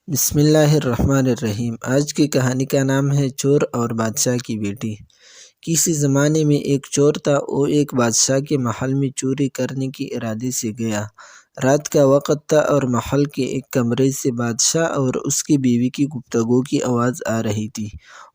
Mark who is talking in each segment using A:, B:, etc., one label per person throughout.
A: بسم اللہ الرحمن الرحیم۔ آج کی کہانی کا نام ہے چور اور بادشاہ کی بیٹی۔ کسی زمانے میں ایک چور تھا۔ وہ ایک بادشاہ کے محل میں چوری کرنے کے ارادے سے گیا۔ رات کا وقت تھا اور محل کے ایک کمرے سے بادشاہ اور اس کی بیوی کی گفتگو کی آواز آ رہی تھی۔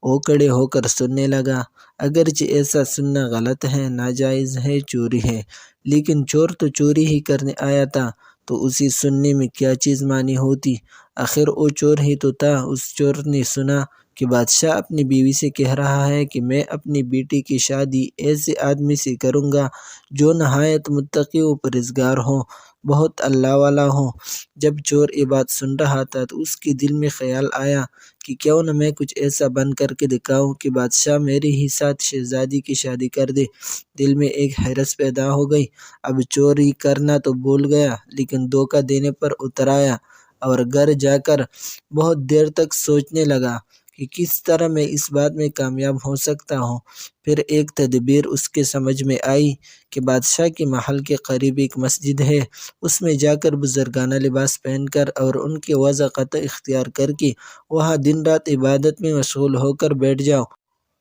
A: وہ کھڑے ہو کر سننے لگا۔ اگرچہ ایسا سننا غلط ہے، ناجائز ہے، چوری ہے، لیکن چور تو چوری ہی کرنے آیا تھا، تو اسے سننے میں کیا چیز مانی ہوتی؟ آخر وہ چور ہی تو تھا۔ اس چور نے سنا کہ بادشاہ اپنی بیوی سے کہہ رہا ہے کہ میں اپنی بیٹی کی شادی ایسے آدمی سے کروں گا جو نہایت متقی و پرہیزگار ہو، بہت اللہ والا ہو۔ جب چور یہ بات سن رہا تھا تو اس کے دل میں خیال آیا کہ کیوں نہ میں کچھ ایسا بن کر کے دکھاؤں کہ بادشاہ میرے ہی ساتھ شہزادی کی شادی کر دے۔ دل میں ایک حیرت پیدا ہو گئی۔ اب چوری کرنا تو بھول گیا، لیکن دھوکہ دینے پر اتر آیا اور گھر جا کر بہت دیر تک سوچنے لگا کہ کس طرح میں اس بات میں کامیاب ہو سکتا ہوں۔ پھر ایک تدبیر اس کے سمجھ میں آئی کہ بادشاہ کے محل کے قریب ایک مسجد ہے، اس میں جا کر بزرگانہ لباس پہن کر اور ان کے وضع قطع اختیار کر کے وہاں دن رات عبادت میں مشغول ہو کر بیٹھ جاؤ،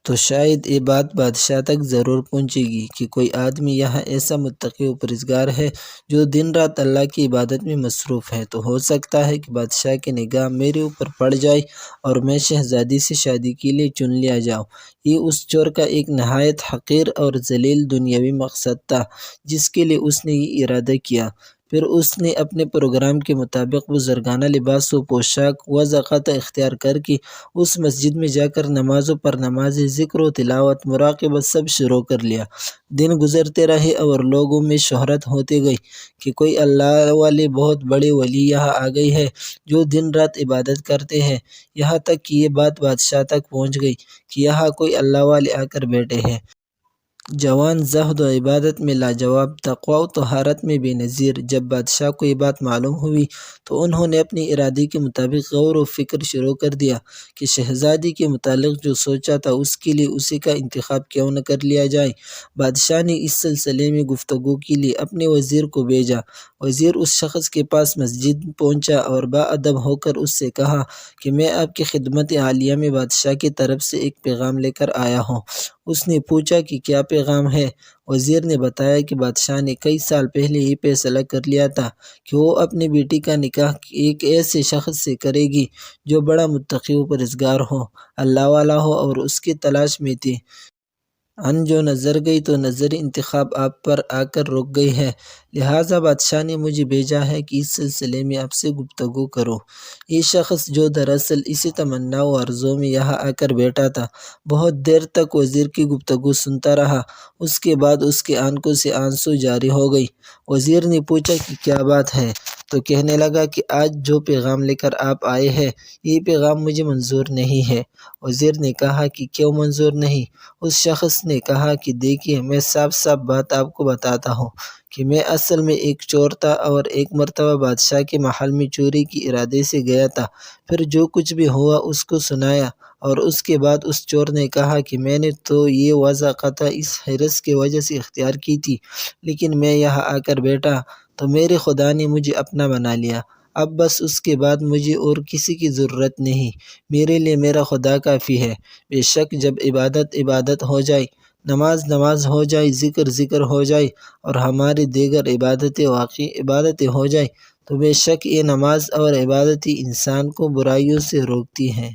A: تو شاید یہ بات بادشاہ تک ضرور پہنچے گی کہ کوئی آدمی یہاں ایسا متقی و پرہیزگار ہے جو دن رات اللہ کی عبادت میں مصروف ہے، تو ہو سکتا ہے کہ بادشاہ کی نگاہ میرے اوپر پڑ جائے اور میں شہزادی سے شادی کے لیے چن لیا جاؤں۔ یہ اس چور کا ایک نہایت حقیر اور ذلیل دنیاوی مقصد تھا جس کے لیے اس نے یہ ارادہ کیا۔ پھر اس نے اپنے پروگرام کے مطابق بزرگانہ لباس و پوشاک وضع قطع اختیار کر کے اس مسجد میں جا کر نمازوں پر نمازیں، ذکر و تلاوت، مراقبت سب شروع کر لیا۔ دن گزرتے رہے اور لوگوں میں شہرت ہوتی گئی کہ کوئی اللہ والے بہت بڑے ولی یہاں آ گئے ہیں جو دن رات عبادت کرتے ہیں۔ یہاں تک کہ یہ بات بادشاہ تک پہنچ گئی کہ یہاں کوئی اللہ والے آ کر بیٹھے ہیں۔ جوان زہد و عبادت میں لاجواب، تقویٰ و طہارت میں بے نظیر۔ جب بادشاہ کو یہ بات معلوم ہوئی تو انہوں نے اپنے ارادے کے مطابق غور و فکر شروع کر دیا کہ شہزادی کے متعلق جو سوچا تھا اس کے لیے اسی کا انتخاب کیوں نہ کر لیا جائے۔ بادشاہ نے اس سلسلے میں گفتگو کے لیے اپنے وزیر کو بھیجا۔ وزیر اس شخص کے پاس مسجد پہنچا اور باادب ہو کر اس سے کہا کہ میں آپ کی خدمت عالیہ میں بادشاہ کی طرف سے ایک پیغام لے کر آیا ہوں۔ اس نے پوچھا کہ کیا پیغام ہے؟ وزیر نے بتایا کہ بادشاہ نے کئی سال پہلے یہ فیصلہ کر لیا تھا کہ وہ اپنی بیٹی کا نکاح ایک ایسے شخص سے کرے گی جو بڑا متقی و پرہیزگار ہو، اللہ والا ہو، اور اس کی تلاش میں تھی۔ ان جو نظر گئی تو نظری انتخاب آپ پر آ کر رک گئی ہے، لہٰذا بادشاہ نے مجھے بھیجا ہے کہ اس سلسلے میں آپ سے گفتگو کروں۔ یہ شخص جو دراصل اسی تمنا و آرزو میں یہاں آ کر بیٹھا تھا، بہت دیر تک وزیر کی گفتگو سنتا رہا۔ اس کے بعد اس کی آنکھوں سے آنسو جاری ہو گئی۔ وزیر نے پوچھا کہ کیا بات ہے؟ تو کہنے لگا کہ آج جو پیغام لے کر آپ آئے ہیں یہ پیغام مجھے منظور نہیں ہے۔ وزیر نے کہا کہ کیوں منظور نہیں؟ اس شخص نے کہا کہ دیکھیے، میں صاف صاف بات آپ کو بتاتا ہوں کہ میں اصل میں ایک چور تھا اور ایک مرتبہ بادشاہ کے محل میں چوری کے ارادے سے گیا تھا۔ پھر جو کچھ بھی ہوا اس کو سنایا، اور اس کے بعد اس چور نے کہا کہ میں نے تو یہ وضع قطع اس حرص کی وجہ سے اختیار کی تھی، لیکن میں یہاں آ کر بیٹھا تو میرے خدا نے مجھے اپنا بنا لیا۔ اب بس اس کے بعد مجھے اور کسی کی ضرورت نہیں، میرے لیے میرا خدا کافی ہے۔ بے شک جب عبادت عبادت ہو جائے، نماز نماز ہو جائے، ذکر ذکر ہو جائے اور ہماری دیگر عبادتیں واقعی عبادتیں ہو جائیں، تو بے شک یہ نماز اور عبادت انسان کو برائیوں سے روکتی ہیں۔